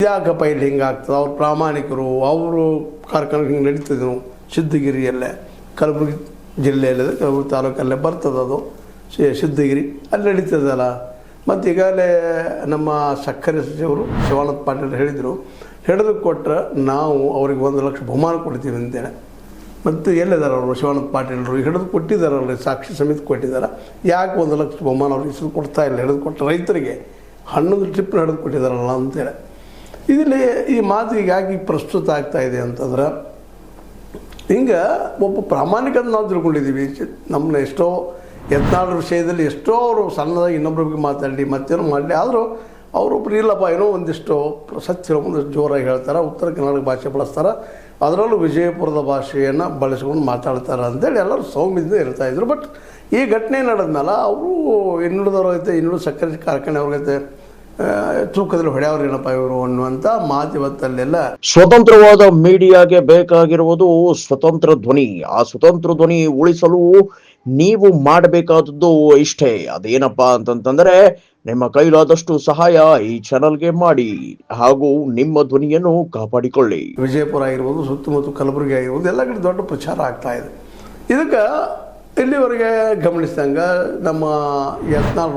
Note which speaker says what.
Speaker 1: ಯಾಕಪ್ಪ ಇಲ್ಲಿ ಹಿಂಗಾಗ್ತದೆ, ಅವ್ರು ಪ್ರಾಮಾಣಿಕರು, ಅವರು ಕಾರ್ಯಕ್ರಮ ಹಿಂಗೆ ನಡೀತಿದ್ರು. ಸಿದ್ಧಗಿರಿಯಲ್ಲೇ ಕಲಬುರಗಿ ಜಿಲ್ಲೆಯಲ್ಲಿದೆ, ಕಲಬುರಗಿ ತಾಲೂಕಲ್ಲೇ ಬರ್ತದೆ ಅದು ಸಿದ್ಧಗಿರಿ, ಅಲ್ಲಿ ನಡೀತದಲ್ಲ. ಮತ್ತು ಈಗಾಗಲೇ ನಮ್ಮ ಸಕ್ಕರೆ ಸಚಿವರು ಶಿವಾನಂದ ಪಾಟೀಲ್ ಹೇಳಿದರು, ಹಿಡಿದು ಕೊಟ್ಟರೆ ನಾವು ಅವ್ರಿಗೆ 1 ಲಕ್ಷ ಬಹುಮಾನ ಕೊಡ್ತೀವಿ ಅಂತೇಳಿ. ಮತ್ತು ಎಲ್ಲಿದ್ದಾರೆ ಅವರು ಶಿವಾನಂದ ಪಾಟೀಲರು? ಹಿಡಿದು ಕೊಟ್ಟಿದ್ದಾರಲ್ಲ, ಸಾಕ್ಷಿ ಸಮಿತಿ ಕೊಟ್ಟಿದ್ದಾರೆ. ಯಾಕೆ 1 ಲಕ್ಷ ಬಹುಮಾನ ಅವ್ರಿಗೆ ಹೆಸರು ಕೊಡ್ತಾ ಇಲ್ಲ? ಹಿಡಿದು ಕೊಟ್ಟ ರೈತರಿಗೆ ಹಣ್ಣದು ಟ್ರಿಪ್ನ ಹಿಡಿದು ಕೊಟ್ಟಿದ್ದಾರಲ್ಲ ಅಂತೇಳಿ. ಇದರಲ್ಲಿ ಈ ಮಾತು ಈಗ ಯಾಕೆ ಪ್ರಸ್ತುತ ಆಗ್ತಾಯಿದೆ ಅಂತಂದ್ರೆ, ಹಿಂಗೆ ಒಬ್ಬ ಪ್ರಾಮಾಣಿಕತೆ ನಾವು ತಿಳ್ಕೊಂಡಿದ್ದೀವಿ. ನಮ್ಮನ್ನ ಎಷ್ಟೋ ಯತ್ನಾಳ್ ವಿಷಯದಲ್ಲಿ ಎಷ್ಟೋ ಅವರು ಸಣ್ಣದಾಗಿ ಇನ್ನೊಬ್ಬರ ಬಗ್ಗೆ ಮಾತಾಡಲಿ ಮತ್ತೇನೋ ಮಾಡಲಿ, ಆದರೂ ಅವರೊಬ್ಬರು ಇಲ್ಲಪ್ಪ ಏನೋ ಒಂದಿಷ್ಟು ಸತ್ಯ ಒಂದಿಷ್ಟು ಜೋರಾಗಿ ಹೇಳ್ತಾರೆ, ಉತ್ತರ ಕನ್ನಡ ಭಾಷೆ ಬಳಸ್ತಾರೆ, ಅದರಲ್ಲೂ ವಿಜಯಪುರದ ಭಾಷೆಯನ್ನು ಬಳಸ್ಕೊಂಡು ಮಾತಾಡ್ತಾರೆ ಅಂತೇಳಿ ಎಲ್ಲರೂ ಸೌಮ್ಯದಿಂದ ಇರ್ತಾಯಿದ್ರು. ಬಟ್ ಈ ಘಟನೆ ನಡೆದ್ಮೇಲೆ ಅವರು ಇನ್ನುಳಿದವ್ರಾಗೈತೆ, ಇನ್ನುಳಿದ ಸಕ್ಕರೆ ಕಾರ್ಖಾನೆ ಅವ್ರಿಗೈತೆ ತೂಕದಲ್ಲಿ ಹೊಡೆಯವ್ರು ಏನಪ್ಪ ಇವರು ಅನ್ನುವಂಥ ಮಾತು ಇವತ್ತಲ್ಲೆಲ್ಲ.
Speaker 2: ಸ್ವತಂತ್ರವಾದ ಮೀಡಿಯಾಗೆ ಬೇಕಾಗಿರುವುದು ಸ್ವತಂತ್ರ ಧ್ವನಿ. ಆ ಸ್ವತಂತ್ರ ಧ್ವನಿ ಉಳಿಸಲು ನೀವು ಮಾಡಬೇಕಾದದ್ದು ಇಷ್ಟೇ. ಅದೇನಪ್ಪಾ ಅಂತಂತಂದ್ರೆ, ನಿಮ್ಮ ಕೈಲಾದಷ್ಟು ಸಹಾಯ ಈ ಚಾನಲ್ಗೆ ಮಾಡಿ ಹಾಗೂ ನಿಮ್ಮ ಧ್ವನಿಯನ್ನು ಕಾಪಾಡಿಕೊಳ್ಳಿ.
Speaker 1: ವಿಜಯಪುರ ಆಗಿರ್ಬೋದು, ಸುತ್ತಮುತ್ತ ಕಲಬುರಗಿ ಆಗಿರ್ಬೋದು, ಎಲ್ಲ ಕಡೆ ದೊಡ್ಡ ಪ್ರಚಾರ ಆಗ್ತಾ ಇದೆ. ಇದಕ್ಕೆ ಇಲ್ಲಿವರೆಗೆ ಗಮನಿಸಿದಂಗೆ ನಮ್ಮ ಯತ್ನಾಳ್